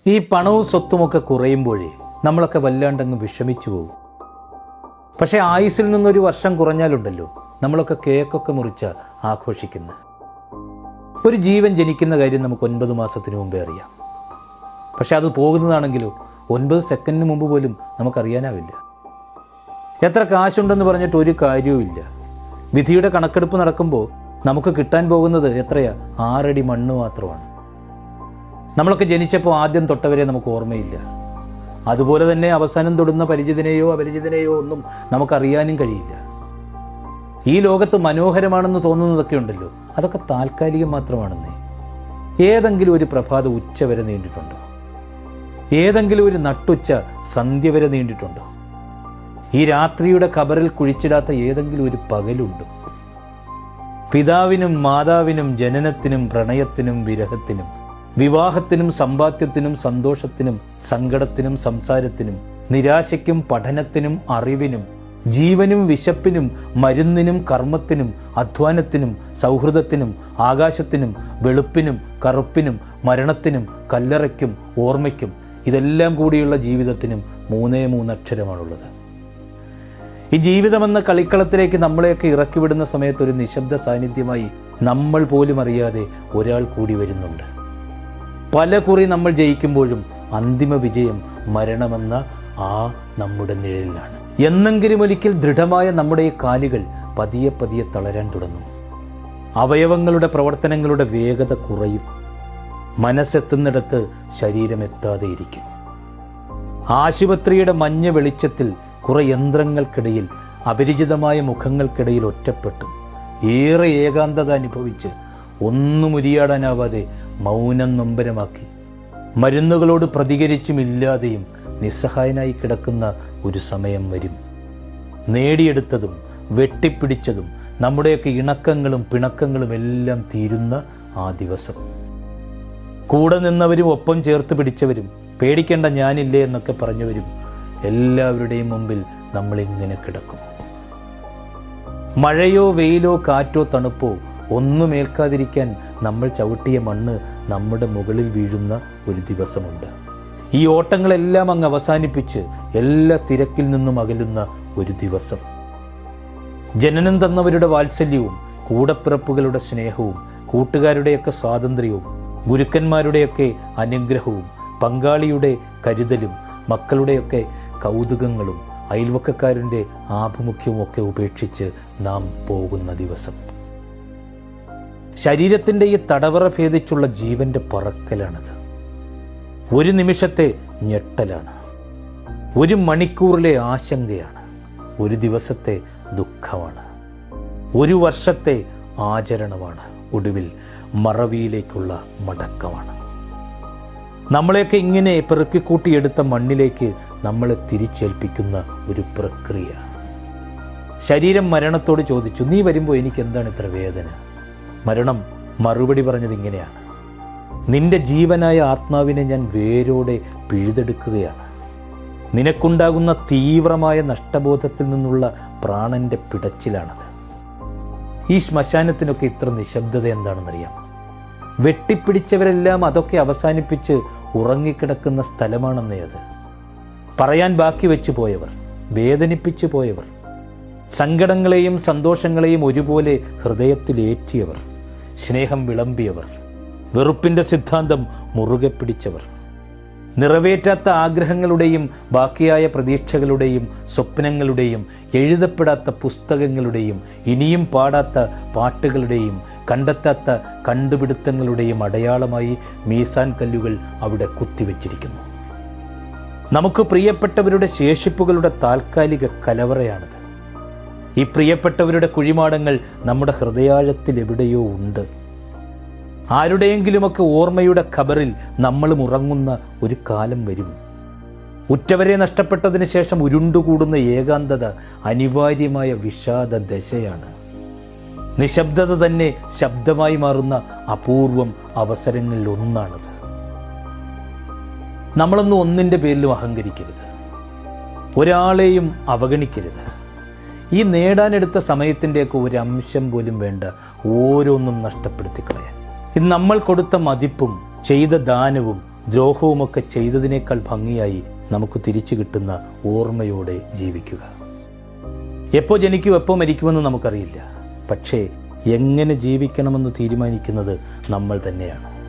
ഈ പണവും സ്വത്തുമൊക്കെ കുറയുമ്പോഴേ നമ്മളൊക്കെ വല്ലാണ്ടങ്ങ് വിഷമിച്ചു പോകും. പക്ഷേ ആയുസ്സിൽ നിന്നൊരു വർഷം കുറഞ്ഞാലുണ്ടല്ലോ നമ്മളൊക്കെ കേക്കൊക്കെ മുറിച്ച ആഘോഷിക്കുന്നത്. ഒരു ജീവൻ ജനിക്കുന്ന കാര്യം നമുക്ക് 9 മാസത്തിന് മുമ്പേ അറിയാം. പക്ഷെ അത് പോകുന്നതാണെങ്കിലോ 9 സെക്കൻഡിന് മുമ്പ് പോലും നമുക്കറിയാനാവില്ല. എത്ര കാശുണ്ടെന്ന് പറഞ്ഞിട്ട് ഒരു കാര്യവുമില്ല. വിധിയുടെ കണക്കെടുപ്പ് നടക്കുമ്പോൾ നമുക്ക് കിട്ടാൻ പോകുന്നത് എത്രയാ? 6 അടി മണ്ണ് മാത്രമാണ്. നമ്മളൊക്കെ ജനിച്ചപ്പോൾ ആദ്യം തൊട്ടവരെ നമുക്ക് ഓർമ്മയില്ല. അതുപോലെ തന്നെ അവസാനം തൊടുന്ന പരിചിതനെയോ അപരിചിതനെയോ ഒന്നും നമുക്കറിയാനും കഴിയില്ല. ഈ ലോകത്ത് മനോഹരമാണെന്ന് തോന്നുന്നതൊക്കെ ഉണ്ടല്ലോ, അതൊക്കെ താൽക്കാലികം മാത്രമാണെന്നേ. ഏതെങ്കിലും ഒരു പ്രഭാത ഉച്ച വരെ നീണ്ടിട്ടുണ്ടോ? ഏതെങ്കിലും ഒരു നട്ടുച്ച സന്ധ്യ വരെ നീണ്ടിട്ടുണ്ടോ? ഈ രാത്രിയുടെ ഖബറിൽ കുഴിച്ചിടാത്ത ഏതെങ്കിലും ഒരു പകലുണ്ടോ? പിതാവിനും മാതാവിനും ജനനത്തിനും പ്രണയത്തിനും വിരഹത്തിനും വിവാഹത്തിനും സമ്പാദ്യത്തിനും സന്തോഷത്തിനും സങ്കടത്തിനും സംസാരത്തിനും നിരാശയ്ക്കും പഠനത്തിനും അറിവിനും ജീവനും വിശപ്പിനും മരുന്നിനും കർമ്മത്തിനും അധ്വാനത്തിനും സൗഹൃദത്തിനും ആകാശത്തിനും വെളുപ്പിനും കറുപ്പിനും മരണത്തിനും കല്ലറയ്ക്കും ഓർമ്മയ്ക്കും ഇതെല്ലാം കൂടിയുള്ള ജീവിതത്തിനും 3 അക്ഷരമാണുള്ളത്. ഈ ജീവിതമെന്ന കളിക്കളത്തിലേക്ക് നമ്മളെയൊക്കെ ഇറക്കിവിടുന്ന സമയത്ത് ഒരു നിശബ്ദ സാന്നിധ്യമായി നമ്മൾ പോലും അറിയാതെ ഒരാൾ കൂടി വരുന്നുണ്ട്. പല കുറി നമ്മൾ ജയിക്കുമ്പോഴും അന്തിമ വിജയം മരണമെന്ന ആ നമ്മുടെ നിഴലിലാണ്. എന്നെങ്കിലും ഒരിക്കൽ ദൃഢമായ നമ്മുടെ ഈ കാലുകൾ പതിയെ പതിയെ തളരാൻ തുടങ്ങും. അവയവങ്ങളുടെ പ്രവർത്തനങ്ങളുടെ വേഗത കുറയും. മനസ്സെത്തുന്നിടത്ത് ശരീരം എത്താതെ ഇരിക്കും. ആശുപത്രിയുടെ മഞ്ഞ വെളിച്ചത്തിൽ കുറെ യന്ത്രങ്ങൾക്കിടയിൽ അപരിചിതമായ മുഖങ്ങൾക്കിടയിൽ ഒറ്റപ്പെട്ടു ഏറെ ഏകാന്തത അനുഭവിച്ച് ഒന്നും ഉരിയാടാനാവാതെ മൗനം നൊമ്പരമാക്കി മരുന്നുകളോട് പ്രതികരിച്ചുമില്ലാതെയും നിസ്സഹായനായി കിടക്കുന്ന ഒരു സമയം വരും. നേടിയെടുത്തതും വെട്ടിപ്പിടിച്ചതും നമ്മുടെയൊക്കെ ഇണക്കങ്ങളും പിണക്കങ്ങളും എല്ലാം തീരുന്ന ആ ദിവസം. കൂടെ നിന്നവരും ഒപ്പം ചേർത്ത് പിടിച്ചവരും പേടിക്കേണ്ട ഞാനില്ലേ എന്നൊക്കെ പറഞ്ഞവരും എല്ലാവരുടെയും മുമ്പിൽ നമ്മളിങ്ങനെ കിടക്കും. മഴയോ വെയിലോ കാറ്റോ തണുപ്പോ ഒന്നും ഏൽക്കാതിരിക്കാൻ നമ്മൾ ചവിട്ടിയ മണ്ണ് നമ്മുടെ മുകളിൽ വീഴുന്ന ഒരു ദിവസമുണ്ട്. ഈ ഓട്ടങ്ങളെല്ലാം അങ്ങ് അവസാനിപ്പിച്ച് എല്ലാ തിരക്കിൽ നിന്നും അകലുന്ന ഒരു ദിവസം. ജനനം തന്നവരുടെ വാത്സല്യവും കൂടപ്പിറപ്പുകളുടെ സ്നേഹവും കൂട്ടുകാരുടെയൊക്കെ സ്വാതന്ത്ര്യവും ഗുരുക്കന്മാരുടെയൊക്കെ അനുഗ്രഹവും പങ്കാളിയുടെ കരുതലും മക്കളുടെയൊക്കെ കൗതുകങ്ങളും അയൽവക്കക്കാരൻ്റെ ആഭിമുഖ്യവും ഒക്കെ ഉപേക്ഷിച്ച് നാം പോകുന്ന ദിവസം. ശരീരത്തിൻ്റെ ഈ തടവറ ഭേദിച്ചുള്ള ജീവന്റെ പറക്കലാണത്. ഒരു നിമിഷത്തെ ഞെട്ടലാണ്, ഒരു മണിക്കൂറിലെ ആശങ്കയാണ്, ഒരു ദിവസത്തെ ദുഃഖമാണ്, ഒരു വർഷത്തെ ആചരണമാണ്, ഒടുവിൽ മറവിയിലേക്കുള്ള മടക്കമാണ്. നമ്മളെയൊക്കെ ഇങ്ങനെ പെറുക്കിക്കൂട്ടിയെടുത്ത മണ്ണിലേക്ക് നമ്മളെ തിരിച്ചേൽപ്പിക്കുന്ന ഒരു പ്രക്രിയ. ശരീരം മരണത്തോട് ചോദിച്ചു, നീ വരുമ്പോൾ എനിക്ക് എന്താണ് ഇത്ര വേദന? മരണം മറുപടി പറഞ്ഞത് ഇങ്ങനെയാണ്, നിന്റെ ജീവനായ ആത്മാവിനെ ഞാൻ വേരോടെ പിഴുതെടുക്കുകയാണ്. നിനക്കുണ്ടാകുന്ന തീവ്രമായ നഷ്ടബോധത്തിൽ നിന്നുള്ള പ്രാണന്റെ പിടച്ചിലാണത്. ഈ ശ്മശാനത്തിനൊക്കെ ഇത്ര നിശബ്ദത എന്താണെന്നറിയാം? വെട്ടിപ്പിടിച്ചവരെല്ലാം അതൊക്കെ അവസാനിപ്പിച്ച് ഉറങ്ങിക്കിടക്കുന്ന സ്ഥലമാണെന്നേ അത്. പറയാൻ ബാക്കി വെച്ചു പോയവർ, വേദനിപ്പിച്ചു പോയവർ, സങ്കടങ്ങളെയും സന്തോഷങ്ങളെയും ഒരുപോലെ ഹൃദയത്തിലേറ്റിയവർ, സ്നേഹം വിളമ്പിയവർ, വെറുപ്പിൻ്റെ സിദ്ധാന്തം മുറുകെ പിടിച്ചവർ, നിറവേറ്റാത്ത ആഗ്രഹങ്ങളുടെയും ബാക്കിയായ പ്രതീക്ഷകളുടെയും സ്വപ്നങ്ങളുടെയും എഴുതപ്പെടാത്ത പുസ്തകങ്ങളുടെയും ഇനിയും പാടാത്ത പാട്ടുകളുടെയും കണ്ടെത്താത്ത കണ്ടുപിടുത്തങ്ങളുടെയും അടയാളമായി മീസാൻ കല്ലുകൾ അവിടെ കുത്തിവെച്ചിരിക്കുന്നു. നമുക്ക് പ്രിയപ്പെട്ടവരുടെ ശേഷിപ്പുകളുടെ താൽക്കാലിക കലവറയാണത്. ഈ പ്രിയപ്പെട്ടവരുടെ കുഴിമാടങ്ങൾ നമ്മുടെ ഹൃദയാഴത്തിൽ എവിടെയോ ഉണ്ട്. ആരുടെയെങ്കിലുമൊക്കെ ഓർമ്മയുടെ ഖബറിൽ നമ്മളും ഉറങ്ങുന്ന ഒരു കാലം വരും. ഉറ്റവരെ നഷ്ടപ്പെട്ടതിന് ശേഷം ഉരുണ്ടുകൂടുന്ന ഏകാന്തത അനിവാര്യമായ വിഷാദ ദശയാണ്. നിശബ്ദത തന്നെ ശബ്ദമായി മാറുന്ന അപൂർവം അവസരങ്ങളിൽ ഒന്നാണത്. നമ്മളൊന്നും ഒന്നിൻ്റെ പേരിലും അഹങ്കരിക്കരുത്, ഒരാളെയും അവഗണിക്കരുത്. ഈ നേടാനെടുത്ത സമയത്തിൻ്റെയൊക്കെ ഒരു അംശം പോലും വേണ്ട ഓരോന്നും നഷ്ടപ്പെടുത്തി കളയാൻ. ഇത് നമ്മൾ കൊടുത്ത മതിപ്പും ചെയ്ത ദാനവും ദ്രോഹവുമൊക്കെ ചെയ്തതിനേക്കാൾ ഭംഗിയായി നമുക്ക് തിരിച്ചു കിട്ടുന്ന ഓർമ്മയോടെ ജീവിക്കുക. എപ്പോൾ ജനിക്കും എപ്പോൾ മരിക്കുമെന്ന് നമുക്കറിയില്ല. പക്ഷേ എങ്ങനെ ജീവിക്കണമെന്ന് തീരുമാനിക്കുന്നത് നമ്മൾ തന്നെയാണ്.